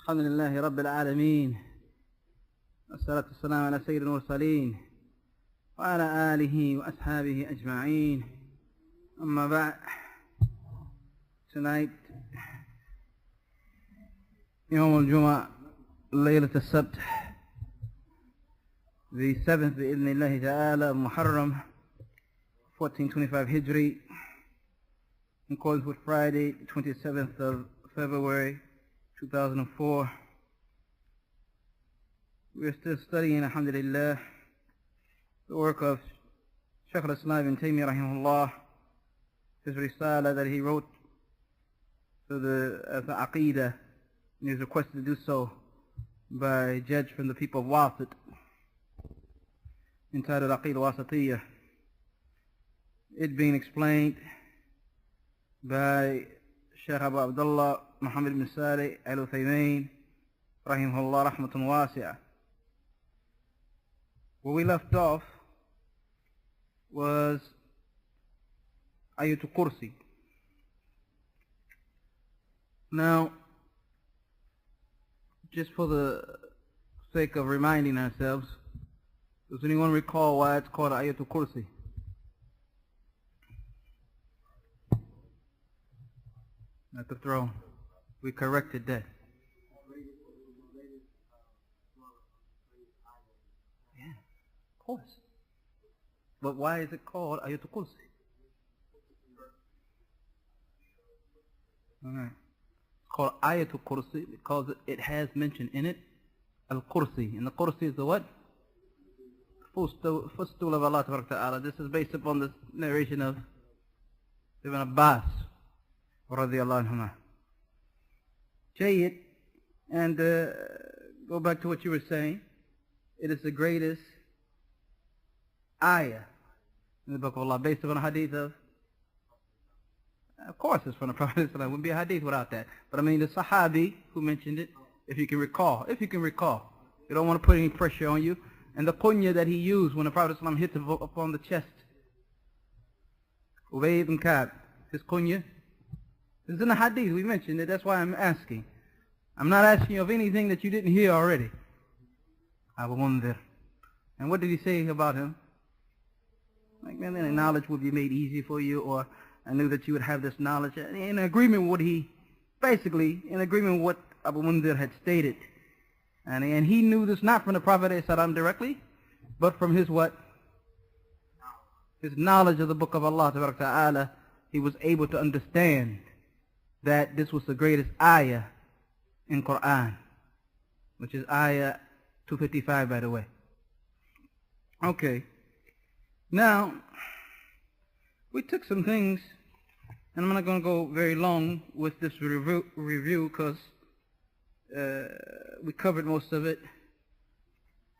الحمد لله رب العالمين والصلاة والسلام على سيد المرسلين وعلى آله وأصحابه أجمعين. أما بعد, tonight يوم الجمعة ليلة السبت the 7th بإذن الله تعالى محرم 1425 Hijri, in accordance with Friday 27th of February 2004. We are still studying, alhamdulillah, the work of Shaykh al-Islam ibn Taymiyyah rahimahullah, his risala that he wrote to the Aqidah, and he was requested to do so by a judge from the people of Wasit, entitled Aqidah al Wasitiyyah. It being explained by Shaykh Abu Abdullah Ahmad ibn Salih al-Uthaymin rahimahullah rahmatun wasi'ah. Where we left off was Ayatul Kursi. Now, just for the sake of reminding ourselves, does anyone recall why it's called Ayatul Kursi? At the throne. We corrected that. Yeah, of course. But why is it called Ayatul Kursi? Alright. It's called Ayatul Kursi because it has mentioned in it Al-Kursi. And the Kursi is the what? Footstool of Allah Ta'ala. This is based upon the narration of Ibn Abbas radiyallahu anhuma. Jayyid, and go back to what you were saying. It is the greatest ayah in the book of Allah, based upon a hadith of course it's from the Prophet. It wouldn't be a hadith without that. But I mean the Sahabi who mentioned it, if you can recall. You don't want to put any pressure on you. And the kunya that he used when the Prophet hit him upon the chest. Ubay ibn Ka'b, his kunya. It's in the hadith, we mentioned it, that's why I'm asking. I'm not asking you of anything that you didn't hear already. Abu Mundhir. And what did he say about him? Like, man, then knowledge would be made easy for you, or I knew that you would have this knowledge. In agreement with what he, basically, in agreement with what Abu Mundhir had stated. And he knew this not from the Prophet ﷺ directly, but from his what? His knowledge of the book of Allah Ta'ala. He was able to understand that this was the greatest ayah in Qur'an, which is ayah 255, by the way. Okay. Now, we took some things, and I'm not going to go very long with this review because we covered most of it.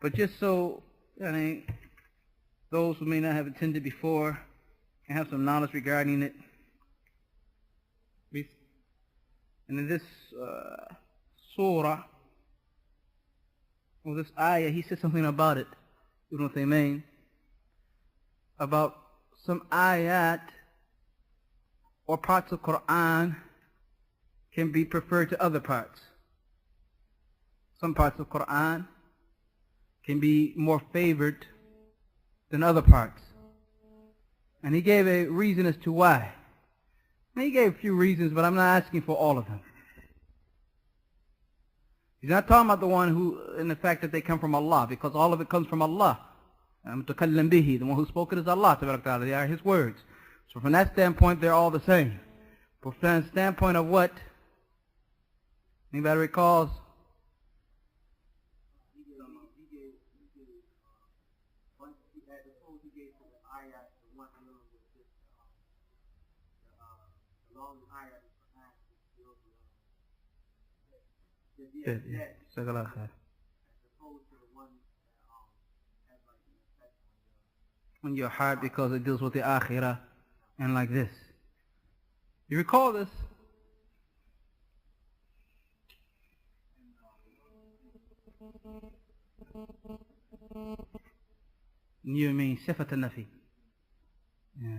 But just so those who may not have attended before can have some knowledge regarding it. And in this surah, or this ayah, he said something about it, Ibn Taymiyyah, about some ayat or parts of Qur'an can be preferred to other parts. Some parts of Qur'an can be more favored than other parts. And he gave a reason as to why. And he gave a few reasons, but I'm not asking for all of them. He's not talking about the one who, in the fact that they come from Allah, because all of it comes from Allah. Mutakallim bihi, the one who spoke it is Allah. They are His words. So from that standpoint, they're all the same. But from the standpoint of what? Anybody recalls? On your heart, because it deals with the akhirah and like this. You recall this? You mean sifat al-nafi? Yeah.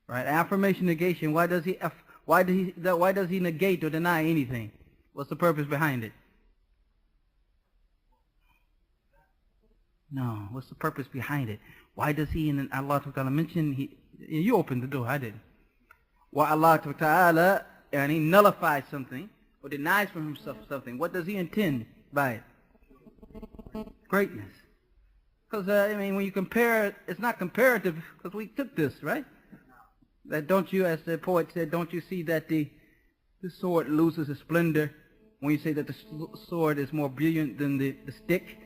Right, affirmation negation. Why does he Why does he negate or deny anything? What's the purpose behind it? No, what's the purpose behind it? Why does he and Allah Ta'ala mention, you opened the door, I didn't. Why Allah Ta'ala and he nullifies something or denies from himself something? What does he intend by it? Greatness. Because, when you compare, it's not comparative, because we took this, right? That don't you, as the poet said, don't you see that the sword loses its splendor when you say that the sword is more brilliant than the stick?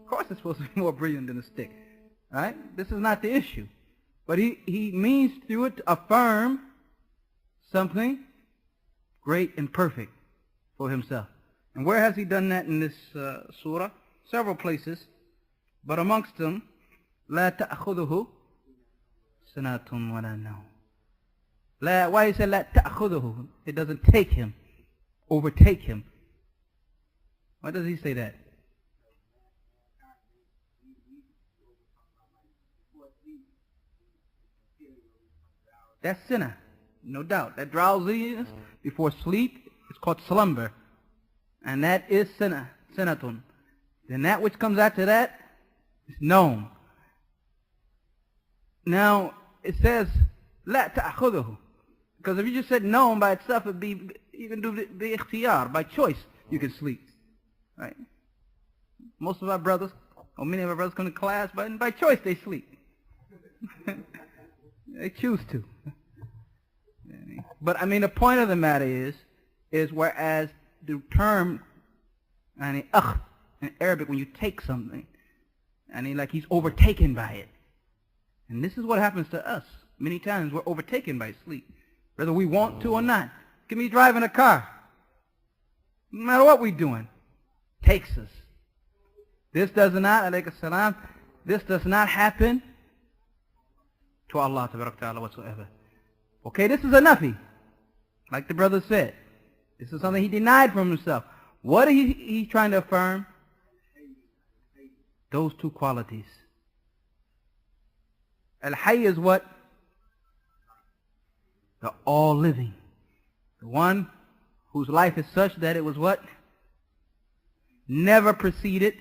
Of course it's supposed to be more brilliant than the stick, right? This is not the issue. But he means through it to affirm something great and perfect for himself. And where has he done that in this surah? Several places. But amongst them, لا تأخذه سنة ولا نوم. Why he said لا تأخذه? It doesn't take him, overtake him. Why does he say that? That's sinner, no doubt. That drowsiness before sleep is called slumber. And that is sinner, sinnatun. Then that which comes after that is known. Now, it says, لا تأخذه. Because if you just said known by itself, it would be, you can do the ikhtiyar, by choice, you can sleep. Right? Most of our brothers, or many of our brothers come to class, but by choice they sleep. They choose to. But the point of the matter is whereas the term in Arabic, when you take something, like he's overtaken by it. And this is what happens to us. Many times we're overtaken by sleep, whether we want to or not. Give me driving a car. No matter what we're doing, takes us. This does not, alaykum salam, this does not happen to Allah Ta'ala whatsoever. Okay, this is a nafi, like the brother said. This is something he denied from himself. What are he trying to affirm? Those two qualities. Al-Hayy is what? The all-living. The one whose life is such that it was what? Never preceded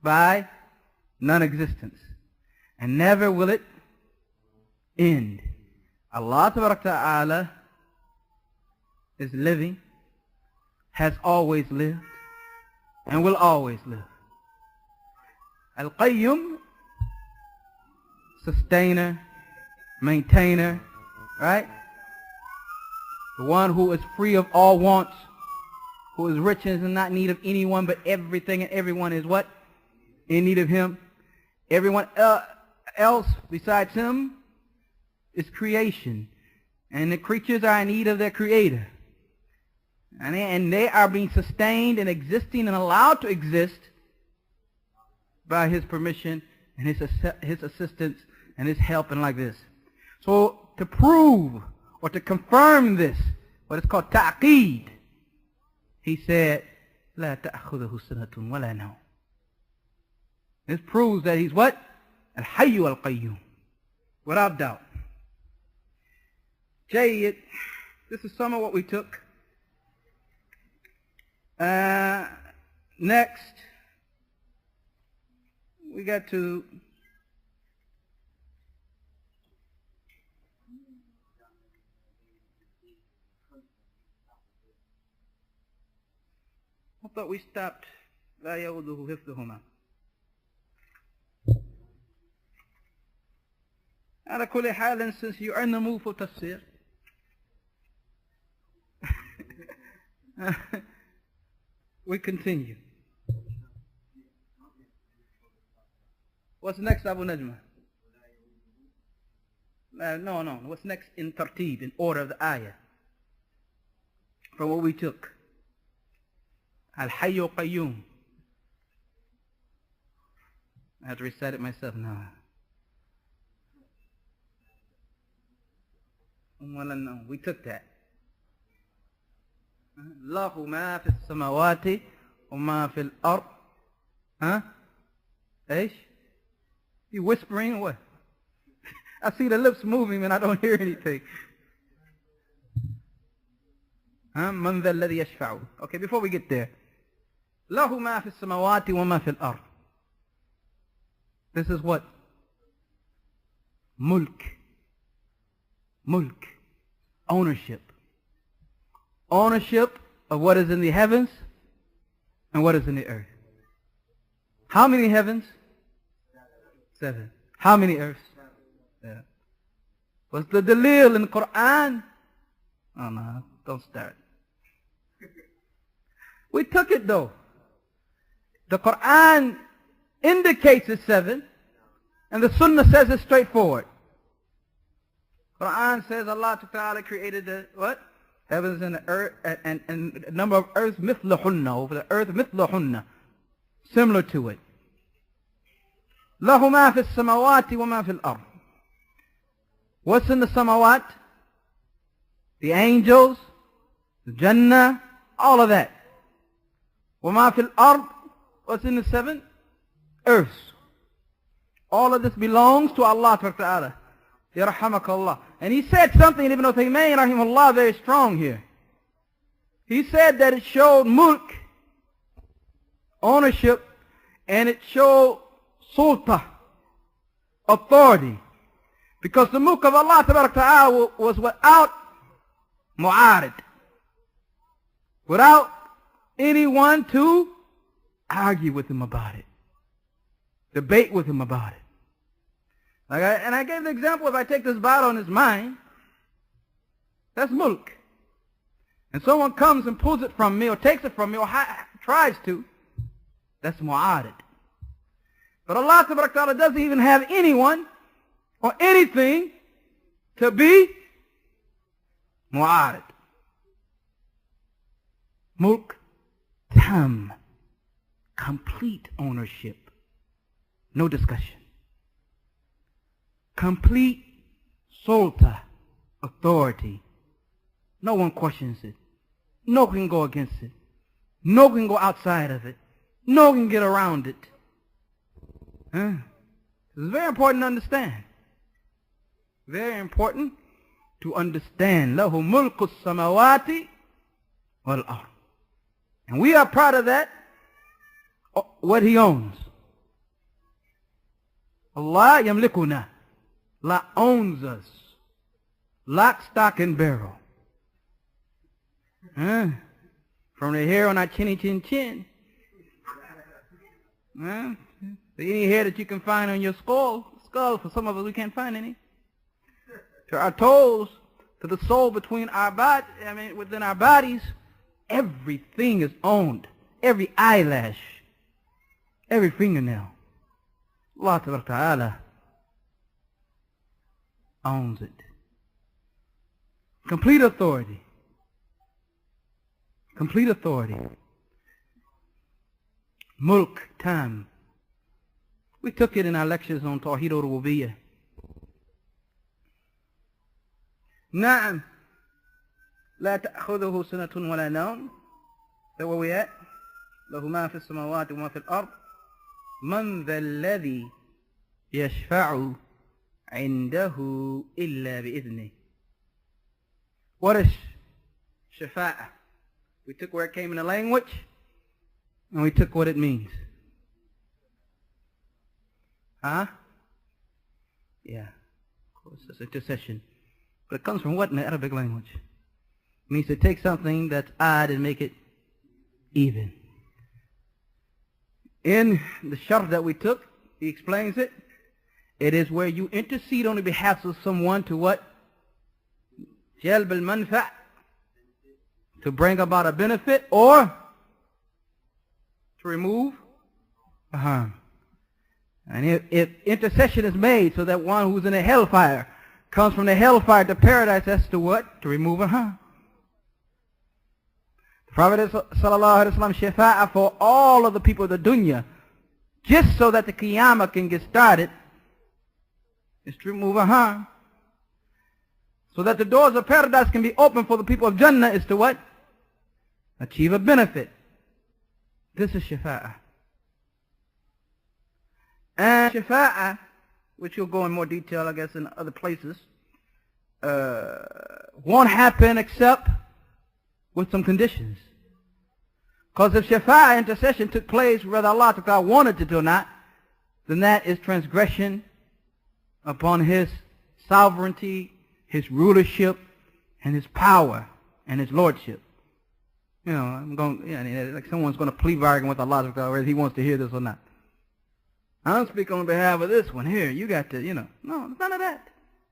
by non-existence. And never will it end. Allah Ta'ala is living, has always lived, and will always live. Al-Qayyum, sustainer, maintainer, right? The one who is free of all wants, who is rich and is not in need of anyone, but everything and everyone is what? In need of him. Everyone else besides him is creation. And the creatures are in need of their creator. And they are being sustained and existing and allowed to exist by his permission and his assistance and his help and like this. So to prove or to confirm this, what is called ta'qeed, he said, لا تأخذه سنة ولا نوم. This proves that he's what? Al-Hayy al-Qayyum. Without doubt. Jayyid, this is some of what we took. Next, we got to I thought we stopped لا يؤوده حفظهما. على كل حال, since you are in the mood for tafsir, we continue. What's next, Abu Najma? No. What's next in tartib, in order of the ayah? From what we took. Al-Hayy al-Qayyum. I have to recite it myself now. No, we took that. Allahu ma fi as-samawati wa ma fi al-ard. Eish? You whispering or what? I see the lips moving and I don't hear anything. من ذا الذي يشفع. Okay, before we get there. له ما في السماوات وما في الأرض. This is what? Mulk. Mulk. Ownership. Ownership of what is in the heavens and what is in the earth. How many heavens? 7. How many earths? 7. What's the dalil in the Qur'an? Oh no, don't start. We took it though. The Qur'an indicates it's 7, and the Sunnah says it's straightforward. Qur'an says Allah Ta'ala created the what? Heavens and the earth, and the number of earths mithlahunna, over the earth mithlahunna, similar to it. له ما في السماوات وما في الأرض. What's in the samawat? The angels, the Jannah, all of that. وما في الأرض. What's in the 7 earths? All of this belongs to Allah Ta'ala. Yarhamakallah. And he said something, Ibn Taymiyyah rahimahullah, very strong here. He said that it showed mulk, ownership, and it showed sulta, authority. Because the mulk of Allah Ta'ala was without mu'arid, without anyone to argue with him about it, debate with him about it. And I gave the example, if I take this bottle in his mind, that's mulk. And someone comes and pulls it from me or takes it from me or tries to, that's mu'arid. But Allah Ta'ala doesn't even have anyone or anything to be mu'arid. Mulk tam, complete ownership, no discussion. Complete sulta, authority. No one questions it. No one can go against it. No one can go outside of it. No one can get around it. It's very important to understand. Very important to understand. له ملك السماوات والأرض. And we are proud of that, what he owns. Allah yamlikuna. Allah owns us. Lock, stock, and barrel. From the hair on our chinny chin chin. Any hair that you can find on your skull, for some of us we can't find any. To our toes, to the soul between our body, within our bodies, everything is owned. Every eyelash, every fingernail. Allah Ta'ala owns it. Complete authority. Complete authority. Mulk, tam. We took it in our lectures on Tawheed al-Rububiyyah. Na'am. لا تأخذه سنة ولا نوم. That's where we at. له ما في السماوات وما في الأرض. من ذا الذي يشفع عنده إلا بإذنه. What is shafa'ah? We took where it came in the language, and we took what it means. Yeah, of course, it's intercession. But it comes from what in the Arabic language? It means to take something that's odd and make it even. In the sharh that we took, he explains it. It is where you intercede on the behalf of someone to what? Jalb al-manfa', to bring about a benefit or to remove a harm. And if intercession is made so that one who's in a hellfire comes from the hellfire to paradise, that's to what? To remove a harm. The Prophet sallallahu alaihi wasallam shafa'ah for all of the people of the dunya, just so that the qiyamah can get started, is to remove a harm. So that the doors of paradise can be opened for the people of Jannah is to what? Achieve a benefit. This is shafa'ah. And shafa'ah, which you'll go in more detail, I guess, in other places, won't happen except with some conditions. Because if Shafa'ah, intercession, took place whether Allah Ta'ala wanted it or not, then that is transgression upon His sovereignty, His rulership, and His power, and His lordship. You know, like someone's going to plea bargain with Allah Ta'ala whether He wants to hear this or not. I don't speak on behalf of this one here. You got to, no, none of that.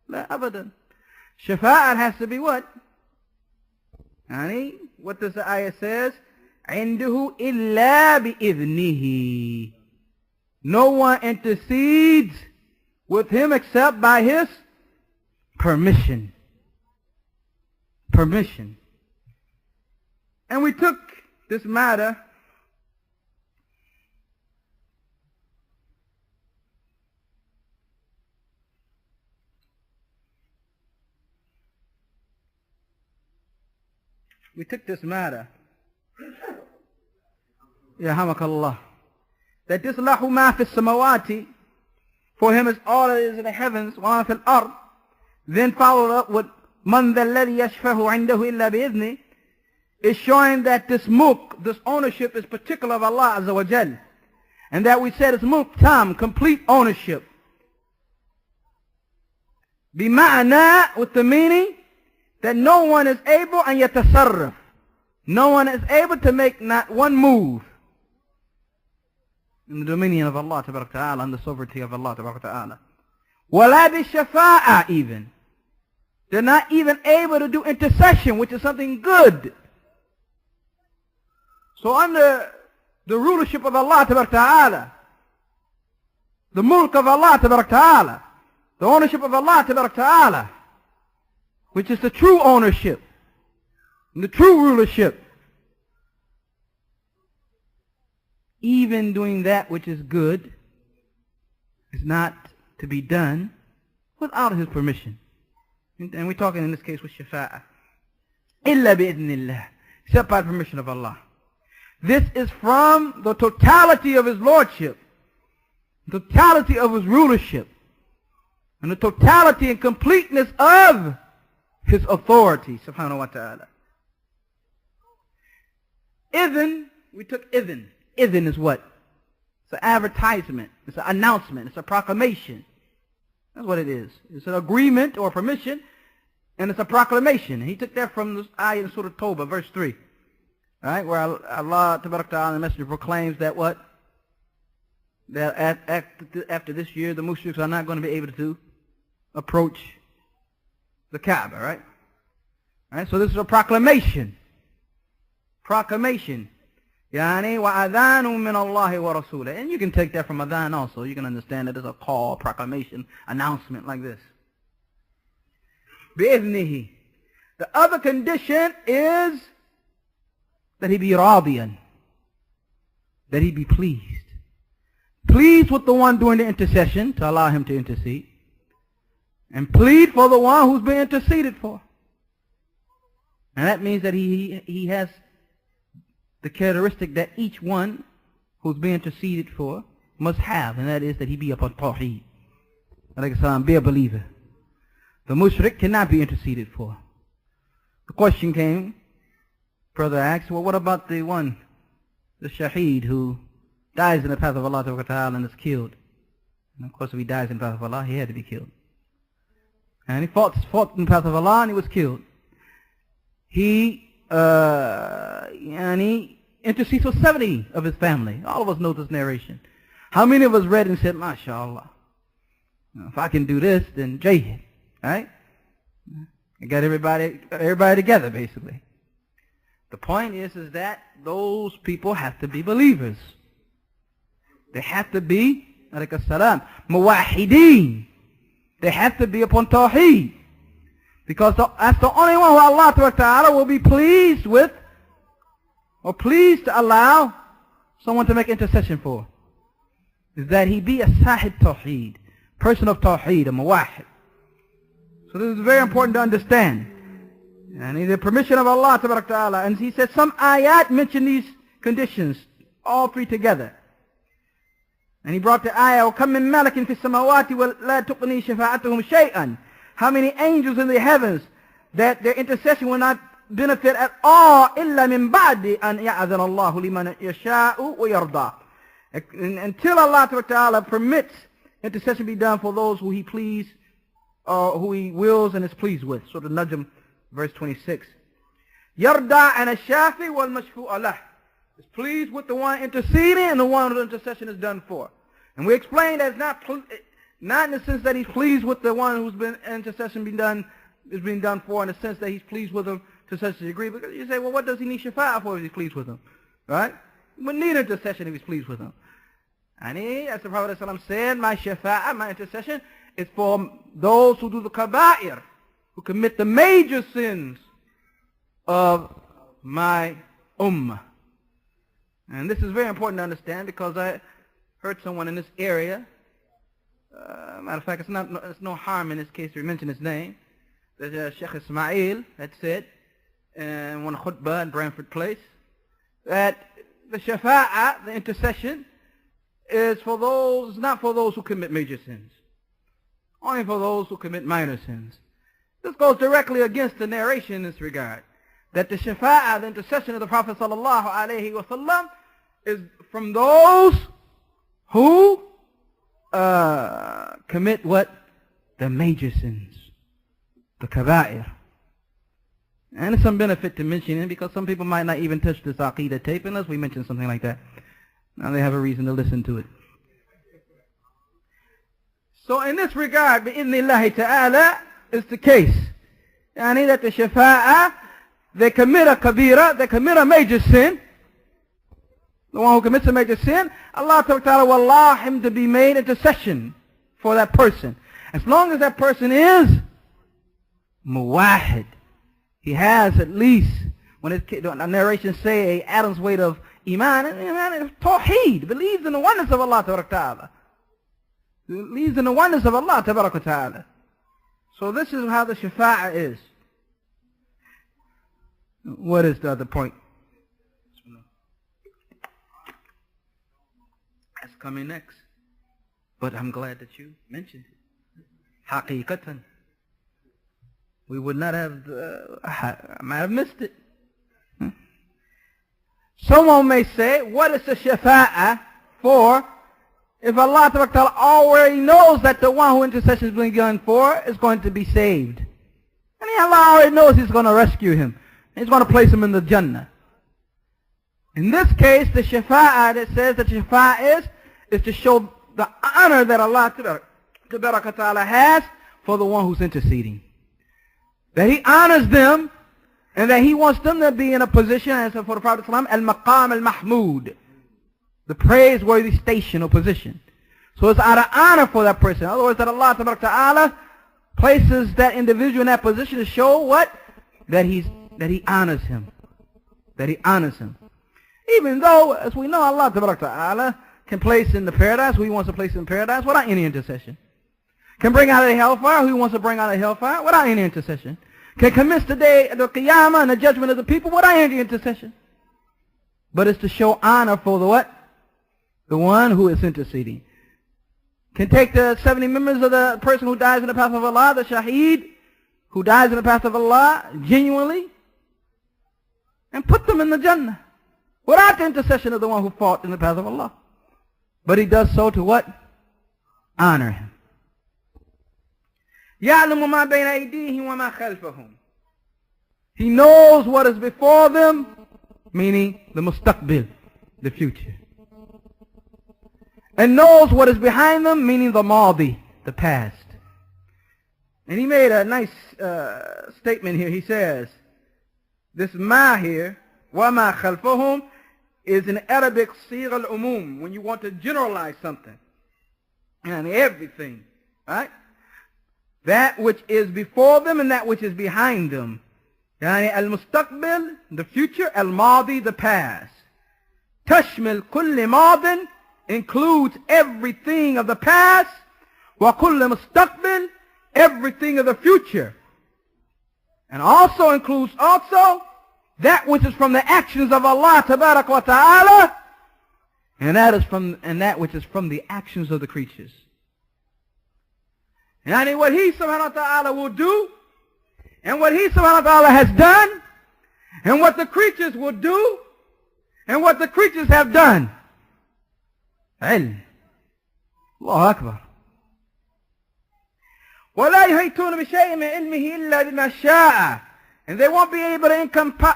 La abadan. Shafa'at has to be what? What does the ayah says? عِنْدُهُ إِلَّا بِإِذْنِهِ. No one intercedes with Him except by His permission. Permission. And we took this matter Yahamakallah, that this lahu ma fi samawati, for Him is all that is in the heavens, wa ma fil ard, then followed up with man dhal ladhi yashfahu indahu illa bi'idhni, is showing that this mulk, this ownership, is particular of Allah Azza wa Jal, and that we said it's mulk tam, complete ownership. Bima'na, with the meaning that no one is able and yatasarraf. No one is able to make not one move in the dominion of Allah Ta'ala and the sovereignty of Allah Ta'ala. Wala bi shafa'a even. They're not even able to do intercession, which is something good. So under the rulership of Allah Ta'ala, the mulk of Allah Ta'ala, the ownership of Allah Ta'ala, which is the true ownership, and the true rulership, even doing that which is good is not to be done without His permission. And we're talking in this case with shafa'ah. Illa bi'idhnillah, except by permission of Allah. This is from the totality of His lordship, the totality of His rulership, and the totality and completeness of His authority, subhanahu wa ta'ala. Idhin, we took idhin. Idhin is what? It's an advertisement. It's an announcement. It's a proclamation. That's what it is. It's an agreement or permission, and it's a proclamation. And he took that from this ayah in Surah Tawbah, verse 3. All right, where Allah Ta'ala, the Messenger, proclaims that what? That after this year, the mushriks are not going to be able to approach the Kaaba, right? All right, so this is a proclamation. Proclamation. Yani وَأَذَانٌ مِّنَ اللَّهِ وَرَسُولِهِ. And you can take that from adhan also. You can understand that as a call, proclamation, announcement like this. بِإِذْنِهِ. The other condition is that he be radiyan, that he be pleased. Pleased with the one doing the intercession, to allow him to intercede. And plead for the one who's being interceded for. And that means that he has the characteristic that each one who's being interceded for must have, and that is that he be upon tawheed. Be a believer. The mushrik cannot be interceded for. The question came, brother asked, well, what about the shaheed who dies in the path of Allah Ta'ala and is killed? And of course, if he dies in the path of Allah, he had to be killed. And he fought in the path of Allah and he was killed. He intercedes for 70 of his family. All of us know this narration. How many of us read and said, MashaAllah, if I can do this, then jayid, right? I got everybody together, basically. The point is that those people have to be believers. They have to be, alaykum salam, muwahideen. They have to be upon tawheed. Because that's the only one who Allah Ta'ala will be pleased with, or pleased to allow someone to make intercession for, is that he be a sahib tawheed, person of tawheed, a muwahid. So this is very important to understand. And the permission of Allah Ta'ala. And he said some ayat mention these conditions, all three together. And he brought the ayah, وَكَمْ مِن مَلَكٍ فِي السَّمَاوَاتِ وَلَا تُقْنِي شَفَاعَتُهُمْ شَيْئًا. How many angels in the heavens that their intercession will not benefit at all إِلَّا مِن بَعْدِ أَنْ يَأْذَنَ اللَّهُ لِمَنْ يَشَاءُ وَيَرْضَى. Until Allah Ta'ala permits intercession be done for those who He please, or who He wills and is pleased with. Surah Al-Najm, verse 26. يَرْضَى عَنَ الشَّافِي وَالْمَشْفُوءَ لَهُ. Is pleased with the one interceding and the one whose intercession is done for. And we explained that it's not in the sense that He's pleased with the one whose intercession is being done for, in the sense that He's pleased with him to such a degree. Because you say, well, what does He need shafa'ah for if He's pleased with him? Right? He wouldn't need intercession if He's pleased with him. And as the Prophet ﷺ said, my shafa'ah, my intercession, is for those who do the kaba'ir, who commit the major sins of my ummah. And this is very important to understand, because I heard someone in this area, matter of fact, it's no harm in this case to mention his name, that Sheikh Ismail had said in one khutbah in Branford Place, that the shafa'ah, the intercession, is for those, not for those who commit major sins, only for those who commit minor sins. This goes directly against the narration in this regard, that the shafa'ah, the intercession of the Prophet sallallahu alaihi wasallam, is from those who commit what? The major sins, the kaba'ir. And it's some benefit to mentioning, because some people might not even touch this Aqidah tape unless we mention something like that. Now they have a reason to listen to it. So in this regard, bi'idhnillahi ta'ala, is the case. Yani that the shafa'ah, they commit a kabira, they commit a major sin. The one who commits a major sin, Allah Ta'ala will allow him to be made intercession for that person. As long as that person is muwahid, he has at least, when the narrations say a atom's weight of iman, is tawheed, believes in the oneness of Allah Ta'ala. Believes in the oneness of Allah Ta'ala. So this is how the shafa'ah is. What is the other point? That's coming next. But I'm glad that you mentioned it. Haqiqatan. We would not have, I might have missed it. Someone may say, what is the shafa'ah for if Allah Ta'ala already knows that the one who intercession is being done for is going to be saved? And Allah already knows He's going to rescue him. He's going to place him in the Jannah. In this case, the shafa'ah that says that shafa'ah is to show the honor that Allah Ta'ala has for the one who's interceding. That He honors them, and that He wants them to be in a position, as for the Prophet ﷺ, al-maqam al-mahmud, the praiseworthy station or position. So it's out of honor for that person. In other words, that Allah Ta'ala places that individual in that position to show what? That He honors him. That He honors him. Even though, as we know, Allah Ta'ala can place in the paradise who He wants to place in paradise without any intercession. Can bring out of the hellfire who He wants to bring out of the hellfire without any intercession. Can commence the day of the Qiyamah and the judgment of the people without any intercession. But it's to show honor for the what? The one who is interceding. Can take the 70 members of the person who dies in the path of Allah, the shaheed, who dies in the path of Allah, genuinely, and put them in the Jannah, without the intercession of the one who fought in the path of Allah. But He does so to what? Honor him. يَعْلَمُ مَا بَيْنَ أَيْدِيهِمْ وَمَا خَلْفَهُمْ. He knows what is before them, meaning the mustaqbil, the future. And knows what is behind them, meaning the madi, the past. And he made a nice statement here. He says, this ma here, وَمَا خَلْفَهُمْ, is in Arabic sigh al-umum, when you want to generalize something. And everything, right? That which is before them and that which is behind them. Yani al-mustaqbil, the future, al-madi, the past. Tashmil kulli madin, includes everything of the past, wa kulli mustaqbil, everything of the future. And also includes that which is from the actions of Allah tabarak wa ta'ala, and that which is from the actions of the creatures. And what He subhanahu wa ta'ala will do, and what He subhanahu wa ta'ala has done, and what the creatures will do, and what the creatures have done. Ilm. Allahu Akbar. وَلَا يُحِيطُونَ بِشَيْءٍ مِنْ عِلْمِهِ إِلَّا بِمَا شَاءَ. And they won't be able to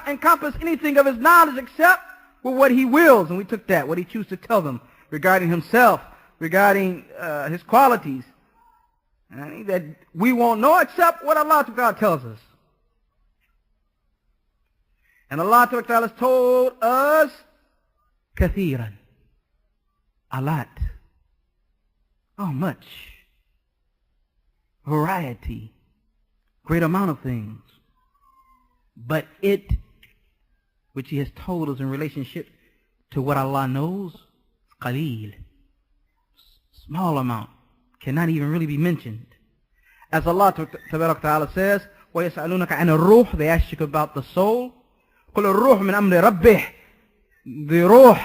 encompass anything of his knowledge except with what he wills. And we took that, what he chooses to tell them regarding himself, regarding his qualities. And I think that we won't know except what Allah Ta'ala tells us. And Allah Ta'ala has told us kathiran, a lot, oh much, variety, great amount of things. But it, which he has told us in relationship to what Allah knows, qaleel, small amount, cannot even really be mentioned. As Allah Ta'ala says, وَيَسْأَلُونَكَ عَنِ الرُّوحِ, they ask you about the soul. قُلُ الرُّوحُ مِنْ أَمْرِ رَبِّهِ, the ruh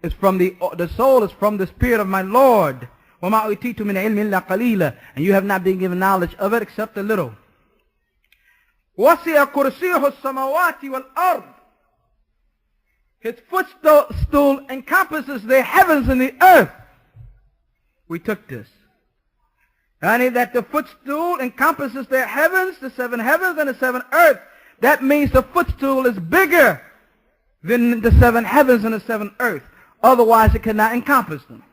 is from the soul is from the spirit of my Lord. وَمَا أُوتِيتُ مِنْ عِلْمٍ إِلَّا قَلِيلًا, and you have not been given knowledge of it except a little. وَسِعَ كُرْسِيُّهُ السَّمَاوَاتِ وَالْأَرْضِ, his footstool encompasses the heavens and the earth. We took this. And that the footstool encompasses the heavens, the seven heavens and the seven earth. That means the footstool is bigger than the seven heavens and the seven earth. Otherwise it cannot encompass them.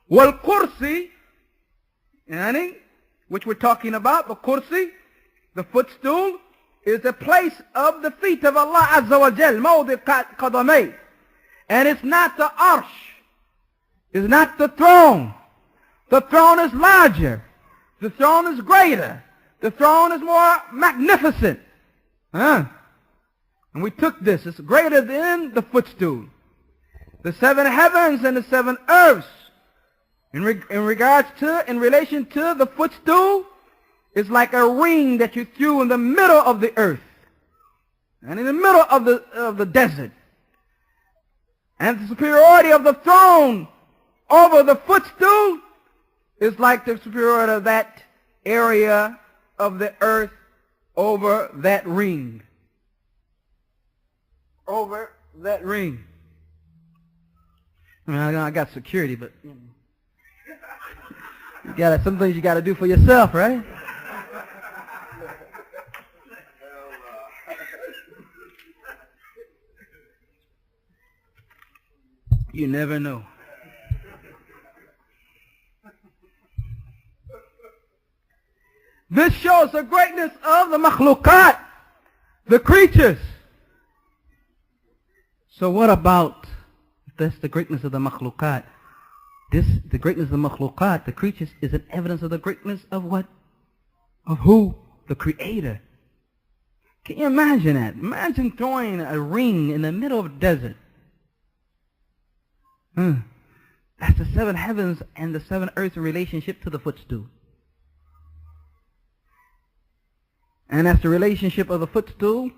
Wal kursi, which we're talking about, the kursi, the footstool, is the place of the feet of Allah Azza wa Jal, mawdi qadamay. And it's not the arsh. It's not the throne. The throne is larger. The throne is greater. The throne is more magnificent. And we took this. It's greater than the footstool. The seven heavens and the seven earths. In relation to the footstool, it's like a ring that you threw in the middle of the earth. And in the middle of the desert. And the superiority of the throne over the footstool is like the superiority of that area of the earth over that ring. Over that ring. I mean, I got security, but some things you got to do for yourself, right? You never know. This shows the greatness of the makhluqat, the creatures. So what about, if that's the greatness of the makhluqat, the greatness of the makhluqat, the creatures, is an evidence of the greatness of what? Of who? The Creator. Can you imagine that? Imagine throwing a ring in the middle of a desert. That's the seven heavens and the seven earths in relationship to the footstool. And that's the relationship of the footstool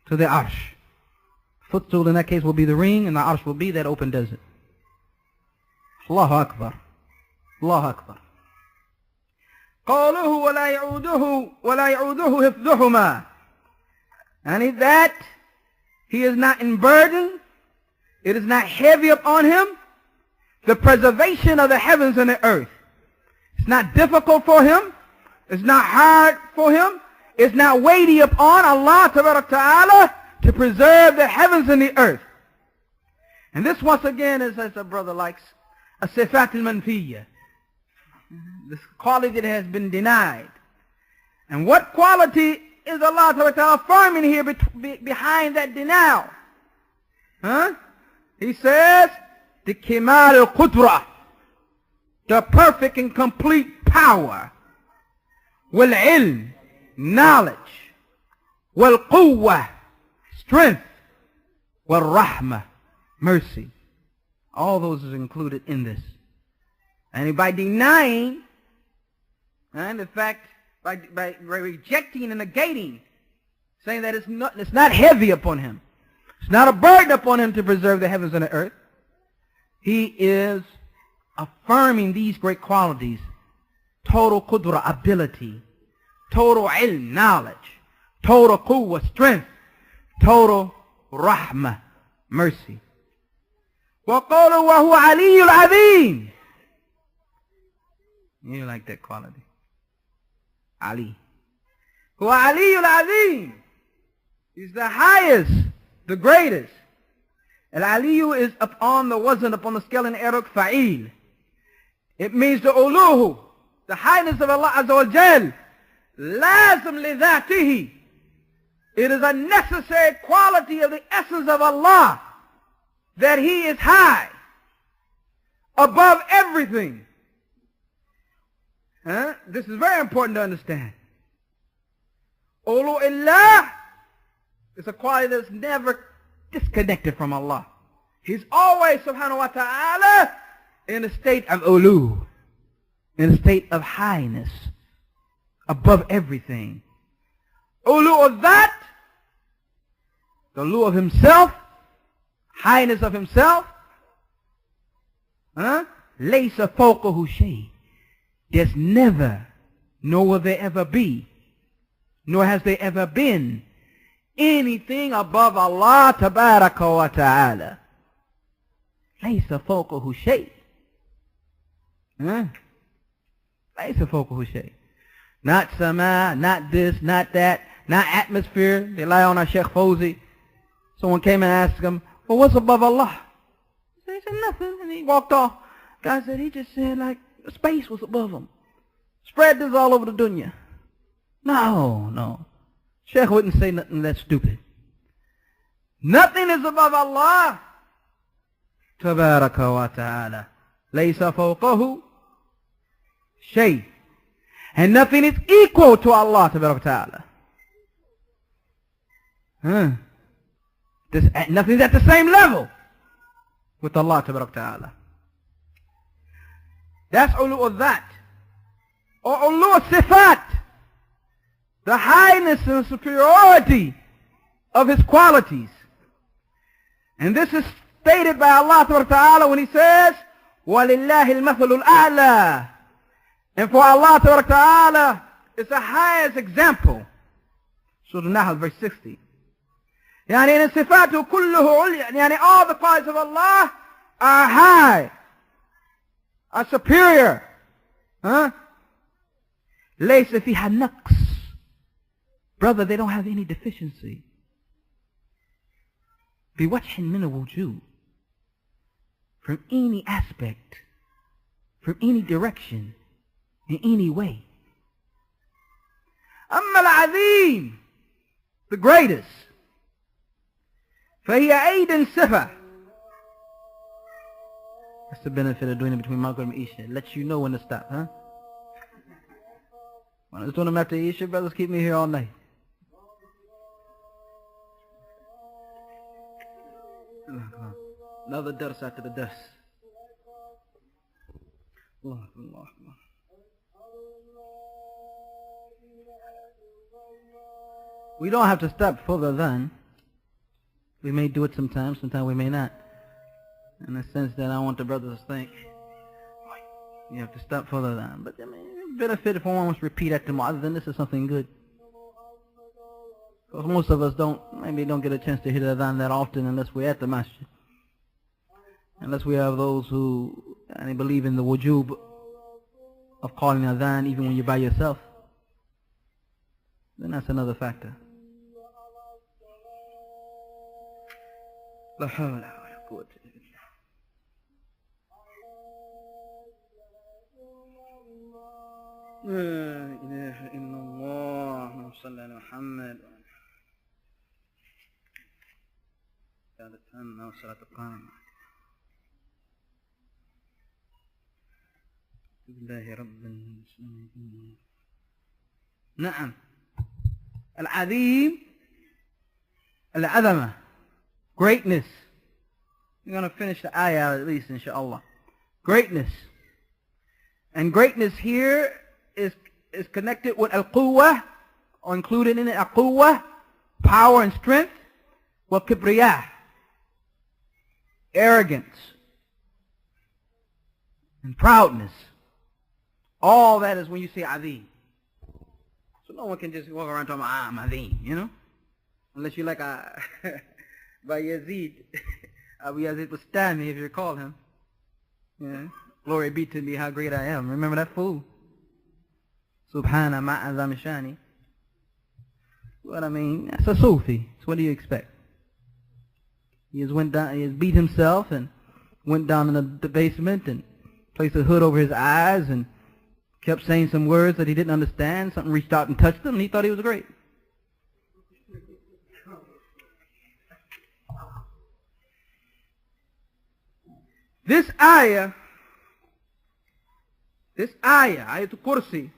to the arsh. Footstool in that case will be the ring, and the arsh will be that open desert. Allahu Akbar. Allahu Akbar. قَوْلُهُ وَلَا يَعُودُهُ حِفْظُهُمَا. And in that, he is not in burden, it is not heavy upon him, the preservation of the heavens and the earth. It's not difficult for him. It's not hard for him. It's not weighty upon Allah Ta'ala to preserve the heavens and the earth. And this once again is, as a brother likes, a sifat al-manfiyya. This quality that has been denied. And what quality is Allah Ta'ala affirming here behind that denial? He says, the Kemal al-Qudra, the perfect and complete power. Wal-ilm, knowledge. Wal-quwwah, strength. Wal-rahmah, mercy. All those is included in this. And by denying, and in fact, by rejecting and negating, saying that it's not heavy upon him, it's not a burden upon him to preserve the heavens and the earth, he is affirming these great qualities: total qudra, ability; total ilm, knowledge; total quwwah, strength; total rahmah, mercy. وَقَوْلُهُ وَهُوَ عَلِيٌّ الْعَظِيمُ. You like that quality. Ali. هُوَ عَلِيٌّ الْعَظِيمُ. He's the highest, the greatest. Al-Aliyu is upon the wazn, upon the scale in Arabic, fa'il. It means the uluhu, the highness of Allah Azza wa Jal. Lazim li dhatihi. It is a necessary quality of the essence of Allah that He is high, above everything. This is very important to understand. Ulu illah is a quality that's never disconnected from Allah. He's always, subhanahu wa ta'ala, in a state of ulu, in a state of highness, above everything. Ulu of that, the ulu of Himself, highness of Himself. Laysa fawqahu shay. There's never, nor will there ever be, nor has there ever been, anything above Allah tabaraka wa ta'ala. Laysa fawqahu shay. Laysa fawqahu shay. Not sama, not this, not that, not atmosphere. They lie on our Sheikh Fawzi. Someone came and asked him, well, what's above Allah? He said, nothing. And he walked off. Guy said, he just said like space was above him. Spread this all over the dunya. No. Sheikh wouldn't say nothing that stupid. Nothing is above Allah tabaraka wa ta'ala. Laysa fawqahu shay. And nothing is equal to Allah tabaraka wa ta'ala. Nothing is at the same level with Allah tabaraka wa ta'ala. That's ulu of that. Or ulu of sifat. The highness and superiority of His qualities. And this is stated by Allah Ta'ala when He says, وَلِلَّهِ الْمَثَلُ الْأَعْلَى. And for Allah Ta'ala is the highest example. Surah Al-Nahl, verse 60. يعني إن صفاته كله عليا. يعني all the qualities of Allah are high, are superior. ليس فيها نقص. Brother, they don't have any deficiency. بوجه من الوجوه. From any aspect, from any direction, in any way. أما العظيم, the greatest, فهي أيضا صفة. That's the benefit of doing it between Maghrib and Isha. It lets you know when to stop, huh? When I was doing them after Isha, brothers keep me here all night. Another dars after the dars. Allah. We don't have to stop further than. We may do it sometimes we may not. In the sense that I want the brothers to think, you have to stop further than. But I mean, benefit if one wants to repeat after Mu'adhin, this is something good. Because most of us don't get a chance to hear the adhan that often unless we're at the masjid. Unless we have those who believe in the wujub of calling adhan even when you're by yourself. Then that's another factor. La hawla wa la quwwata illa billah. La ilaha illallah. Allahumma salli ala Muhammad. نعم العظيم العظمة, greatness. We're going to finish the ayah at least, inshallah. Greatness. And greatness here is connected with al-quwwah, or included in it al-quwwah, power and strength, wa kibriyah, arrogance and proudness. All that is when you say azim. So no one can just walk around talking about I'm azim, you know. Unless you like by Yazid. Abu Yazid Bustami, if you recall him. Yeah. Glory be to me, how great I am. Remember that fool? Subhana ma'azam shani. What I mean, that's a Sufi. So what do you expect? He has went down, he has beat himself and went down in the basement and placed a hood over his eyes and kept saying some words that he didn't understand. Something reached out and touched him and he thought he was great. This ayah, Ayatul Kursi,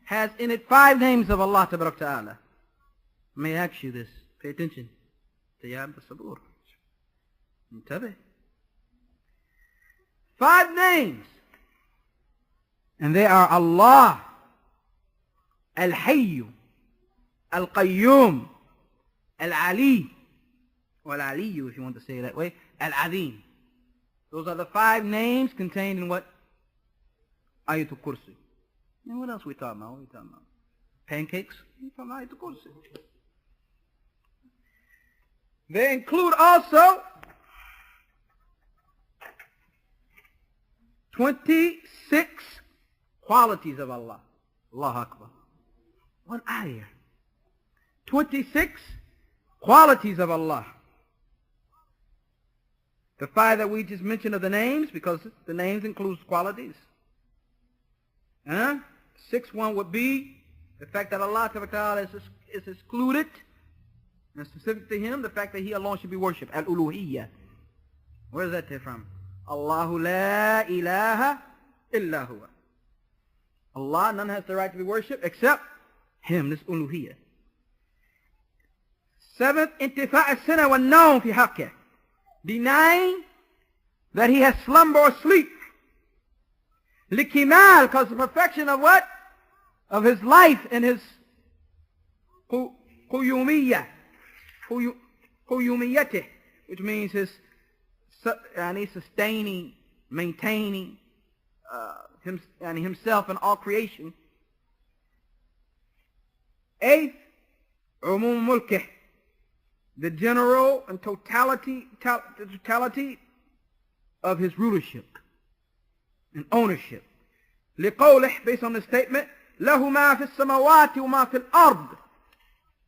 has in it 5 names of Allah Ta'ala. I may ask you this. Pay attention. Tayab Sabur. Intabi. 5 names. And they are Allah, Al-Hayyu, Al-Qayyum, Al-Ali, or Al-Aliyu if you want to say it that way, Al-Azim. Those are the 5 names contained in what? Ayatul Kursi. And what else are we talking about? What are we talking about? Pancakes? We're talking about Ayatul Kursi. They include also 26 qualities of Allah. Allahu Akbar. One ayah. 26 qualities of Allah. The 5 that we just mentioned are the names, because the names includes qualities. 6th one would be the fact that Allah Ta'ala is excluded, and specific to Him, the fact that He alone should be worshipped. Al-Uluhiyyah. Where does that take from? Allahu la ilaha illa huwa. Allah, none has the right to be worshipped except Him, this uluhiyyah. 7th, intifa' as-sina wa an-nawm fi haqqih. Denying that He has slumber or sleep. Likimal, because the perfection of what? Of His life and His quyumiyyah. Quyumiyyatih, which means His sustaining, maintaining Himself and all creation. 8th, umum mulkih, the general and totality of His rulership and ownership. لقوله, based on the statement, له ما في السماوات وما في الأرض.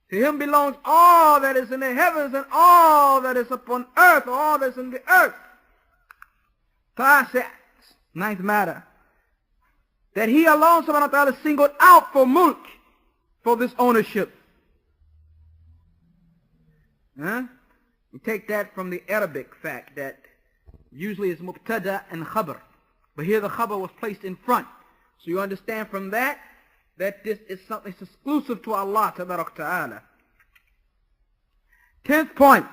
To Him belongs all that is in the heavens and all that is upon earth, or all that is in the earth. 9th matter, that He alone subhanahu wa ta'ala singled out for mulk, for this ownership. You take that from the Arabic fact that usually it's mubtada and khabar, but here the khabar was placed in front. So you understand from that this is something exclusive to Allah Ta'ala. 10th point,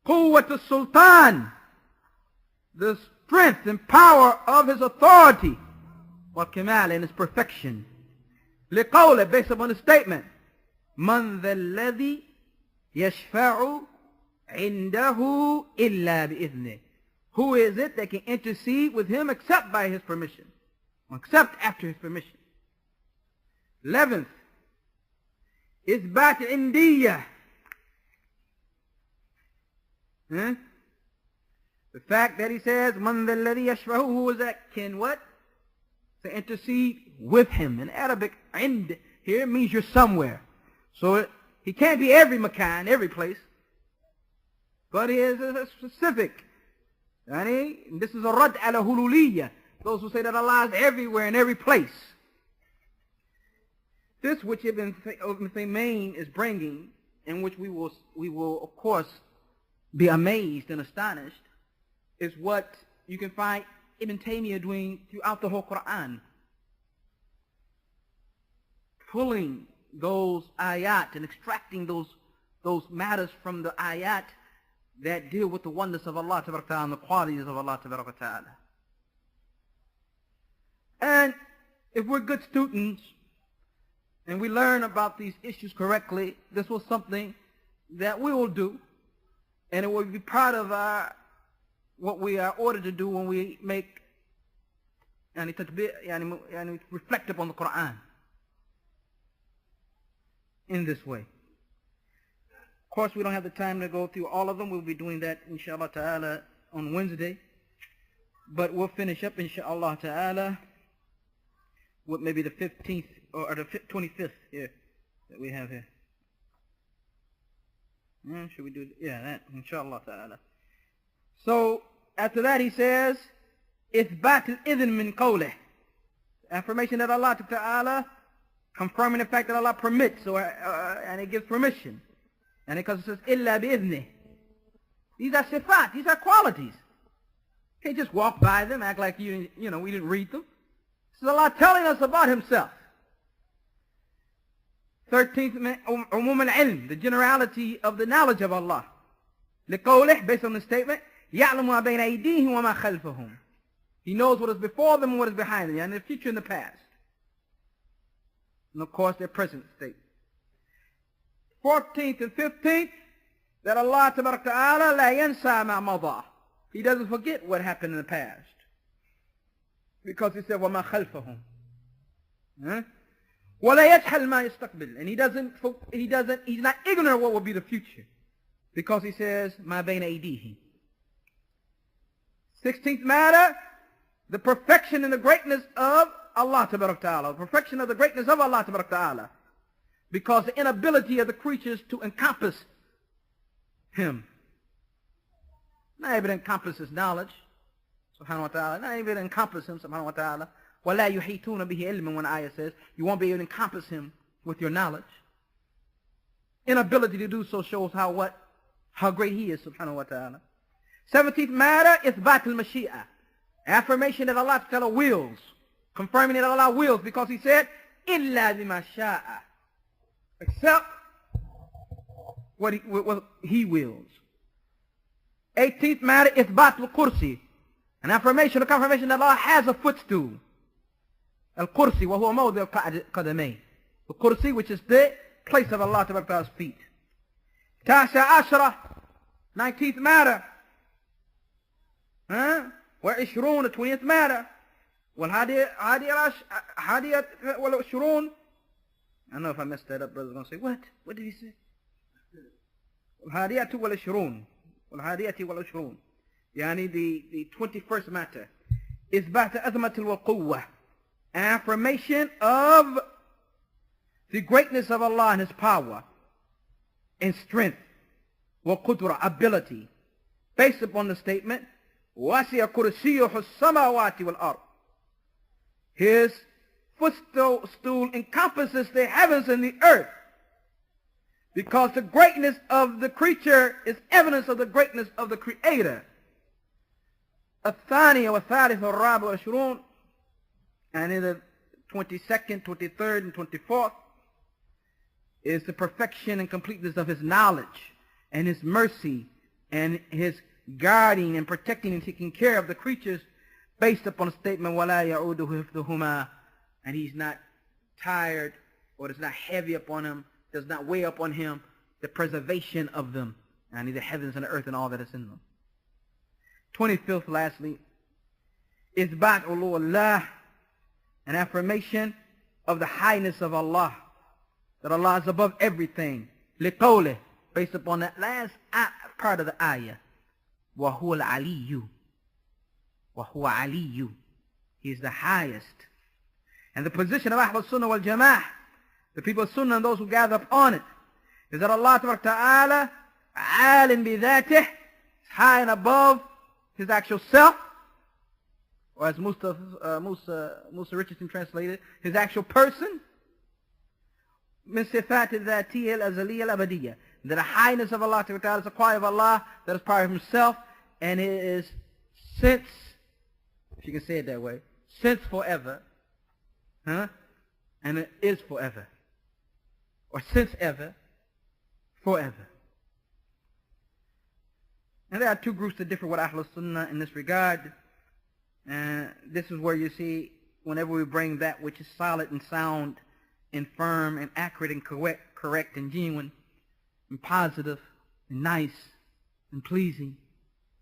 quwwat al-sultan, the strength and power of His authority, wa kamal, and His perfection. لقوله, based upon the statement, man dha alladhi yashfa'u indahu illa bi'idhnih. Who is it that can intercede with Him except by His permission, or except after His permission? 11th, isbat indiyah. The fact that He says, man dha alladhi yashfa'u, who is that can what? To intercede with Him. In Arabic, ind here means you're somewhere. So He can't be every makan, every place. But He is a specific. And this is a rad ala hululiyya. Those who say that Allah is everywhere in every place. This which Ibn Taymiyyah is bringing, in which we will of course be amazed and astonished, is what you can find Ibn Taymiyyah doing throughout the whole Qur'an. Pulling those ayat and extracting those matters from the ayat that deal with the oneness of Allah Ta'ala and the qualities of Allah Ta'ala. And if we're good students and we learn about these issues correctly, this was something that we will do, and it will be part of what we are ordered to do when we make reflect upon the Qur'an in this way. Of course, we don't have the time to go through all of them. We'll be doing that, inshallah ta'ala, on Wednesday. But we'll finish up, inshallah ta'ala, with maybe the 15th or the 25th here that we have here. Should we do, that, inshallah ta'ala. So, after that he says, إثبات الإذن من قوله. Affirmation that Allah ta'ala, confirming the fact that Allah permits, and it gives permission. And because it says, إلا بإذنه. These are sifat, these are qualities. You can't just walk by them, act like we didn't read them. This is Allah telling us about Himself. 13th, umum al-ilm, the generality of the knowledge of Allah. لقوله, based on the statement, يعلم ما بين أيديهم وما خلفهم. He knows what is before them and what is behind them, and the future and the past. And of course, their present state. 14th and 15th, that Allah ta'ala la yansa ma mada. He doesn't forget what happened in the past. Because He said, وَمَا خَلْفَهُمْ. وَلَا يَجْحَلْ مَا يَسْتَقْبِلْ. And he's not ignorant of what will be the future. Because He says, مَا بَيْنَ أَيْدِيهِ. 16th matter, the perfection and the greatness of Allah ta'ala. The perfection of the greatness of Allah ta'ala. Because the inability of the creatures to encompass Him. Not even encompass His knowledge, subhanahu wa ta'ala. Not even encompass Him, subhanahu wa ta'ala. وَلَا يُحِيطُونَ بِهِ عِلْمًا, when ayah says, you won't be able to encompass Him with your knowledge. Inability to do so shows how great He is, subhanahu wa ta'ala. 17th matter, إثبات المشيئة. Affirmation that Allah ta'ala wills. Confirming that Allah wills, because He said, إِلَّا بِمَا شَاءَ. Except what He wills. 18th matter, إثبات الكرسي. An affirmation, a confirmation that Allah has a footstool. Al-Kursi, وهو موضع قدميه. The Kursi, which is the place of Allah Ta'ala's feet. Tasha Ashra, 19th matter. وعشرون, the 20th matter. والهادية والعشرون. I don't know if I messed that up, brother's going to say, what? What did he say? والهادية والعشرون. والهادية والعشرون. يعني the 21st matter. إثبات أزمة الوقوة. Affirmation of the greatness of Allah and His power and strength. وقدرة, ability. Based upon the statement, وَاسِعَ كُرْسِيُّهُ السَّمَاوَاتِ وَالْأَرْضِ. His footstool encompasses the heavens and the earth. Because the greatness of the creature is evidence of the greatness of the Creator. الثانية والثالث والرابع والعشرون. And in the 22nd, 23rd, and 24th is the perfection and completeness of His knowledge and His mercy and His guarding and protecting and taking care of the creatures based upon a statement, وَلَا يَعُودُهُ حِفْظُهُمَا. And He's not tired, or it's not heavy upon Him, does not weigh upon Him the preservation of them, and the heavens and the earth and all that is in them. 25th, lastly, إثبات علو الله. An affirmation of the highness of Allah, that Allah is above everything. لقوله, based upon that last part of the ayah, وَهُوَ الْعَلِيُّ. وَهُوَ عَلِيُّ. He is the highest. And the position of al-Sunnah wal-Jama'ah, the people of Sunnah and those who gather upon it, is that Allah ta'ala عَالٍ بِذَاتِهِ, is high and above His actual self, or as Musa Richardson translated, His actual person. من صفات الذاتية الأزلية الأبدية. That the highness of Allah Ta'ala is a quality of Allah that is part of Himself, and it is since, if you can say it that way, since forever, and it is forever, or since ever, forever. And there are two groups that differ with Ahlul Sunnah in this regard. And this is where you see, whenever we bring that which is solid and sound and firm and accurate and correct and genuine and positive and nice and pleasing,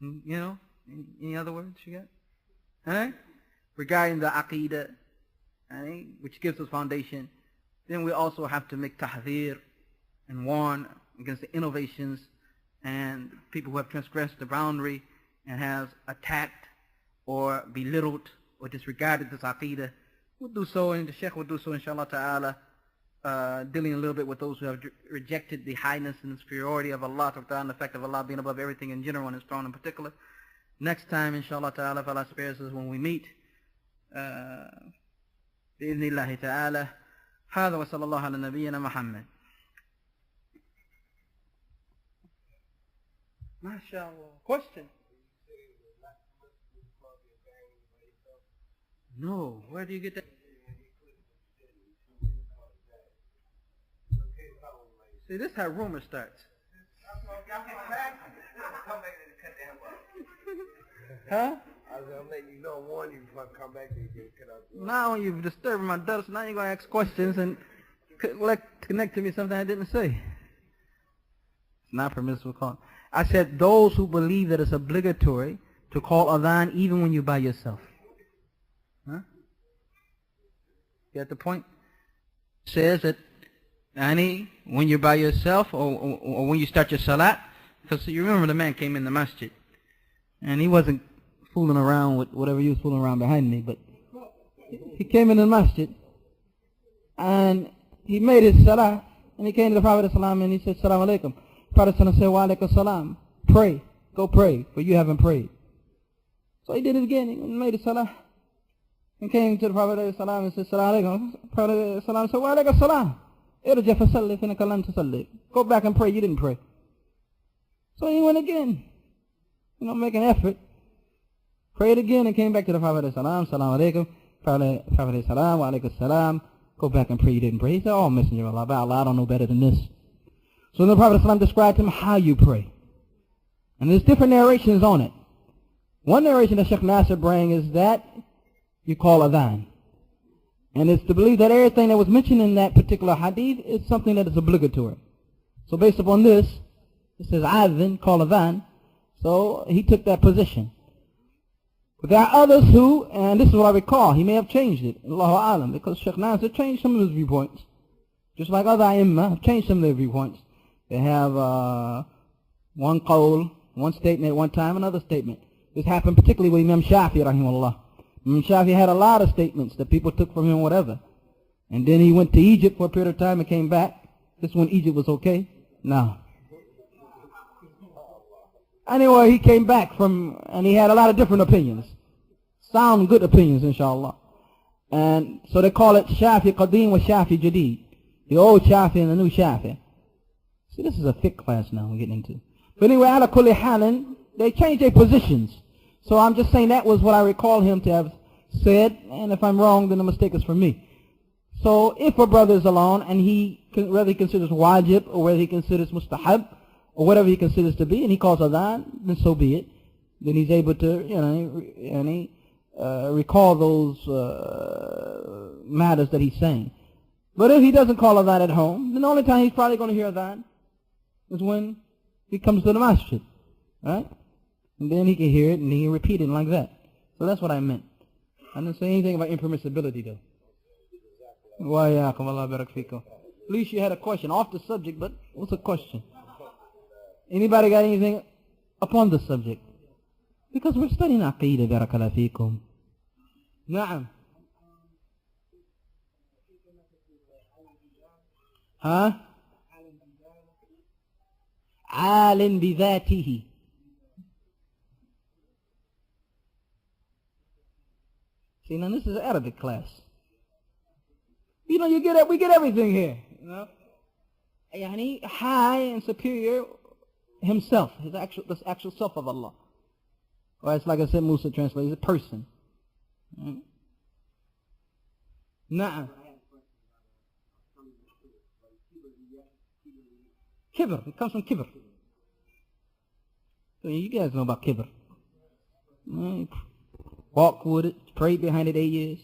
and, any other words you got? Regarding the Aqidah, which gives us foundation, then we also have to make tahdhir and warn against the innovations and people who have transgressed the boundary and has attacked or belittled or disregarded this aqidah. We'll do so, and the Sheikh will do so, inshallah ta'ala, dealing a little bit with those who have rejected the highness and the superiority of Allah ta'ala and the fact of Allah being above everything in general and His throne in particular. Next time, inshallah ta'ala, if Allah spares us when we meet, bi'idhnillahi ta'ala. هذا وصلى الله على نبينا محمد. MashaAllah. Question? No. Where do you get that? See, this is how rumor starts. Huh? I'm letting you know, warn you before I come back there. You get cut out. Now you've disturbed my dust. Now you're going to ask questions and connect to me something I didn't say. It's not permissible call. I said those who believe that it's obligatory to call adhan even when you're by yourself. Huh? You get the point? It says that when you're by yourself or when you start your salat, because you remember the man came in the masjid and he wasn't fooling around with whatever you was fooling around behind me, but he came in the masjid and he made his salah and he came to the Prophet ﷺ and he said, Salaam alaikum. The Prophet ﷺ said, Wa alaikum salam. Pray. Go pray, for you haven't prayed. So he did it again. He made his salah and came to the Prophet ﷺ and said, Salaam alaikum. The Prophet ﷺ said, Wa alaikum salam. Irja fasalli finaka lam tusalli. Go back and pray. You didn't pray. So he went again. Make an effort. Prayed again and came back to the Prophet ﷺ. Salaam alaikum. Prophet ﷺ. Wa alaikum salam. Go back and pray. You didn't pray. He said, oh, Messenger of Allah, by Allah, I don't know better than this. So the Prophet ﷺ described to him how you pray. And there's different narrations on it. One narration that Sheikh Nasser brings is that you call adhan. And it's to believe that everything that was mentioned in that particular hadith is something that is obligatory. So based upon this, it says adhan, call adhan. So he took that position. But there are others who, and this is what I recall, he may have changed it, Allahu A'lam, because Sheikh Nasser changed some of his viewpoints. Just like other A'immah have changed some of their viewpoints. They have one qawl, one statement at one time, another statement. This happened particularly with Imam Shafi, rahimahullah. Imam Shafi had a lot of statements that people took from him, whatever. And then he went to Egypt for a period of time and came back. This when Egypt was okay? No. Anyway, he came back and he had a lot of different opinions. Sound good opinions, inshallah. And so they call it Shafi Qadim wa Shafi Jadid. The old Shafi and the new Shafi. See, this is a fiqh class now we're getting into. But anyway, ala kulli halin, they changed their positions. So I'm just saying that was what I recall him to have said, and if I'm wrong, then the mistake is from me. So if a brother is alone, and whether he considers wajib, or whether he considers mustahab, or whatever he considers to be, and he calls adhan, then so be it. Then he's able to, recall those matters that he's saying. But if he doesn't call adhan at home, then the only time he's probably going to hear adhan is when he comes to the masjid, right? And then he can hear it and he can repeat it like that. So that's what I meant. I didn't say anything about impermissibility though. Wa yaakum Allah barak fikum. At least you had a question off the subject, but what's the question? Anybody got anything upon the subject? Because we're studying Aqidah, barakallahu fikum. Na'am. Huh? Alim bidhatihi. See, now this is an Arabic class. We get everything here. Yani high and superior himself, this actual self of Allah. Or it's like I said, Musa translates, a person. Na'am. Kibr, it comes from kibr. So you guys know about kibr. Walked with it, prayed behind it 8 years.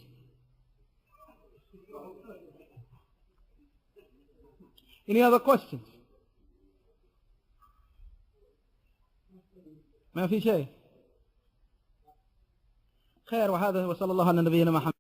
Any other questions? ما في شيء. خير وهذا وصلى الله على نبينا محمد.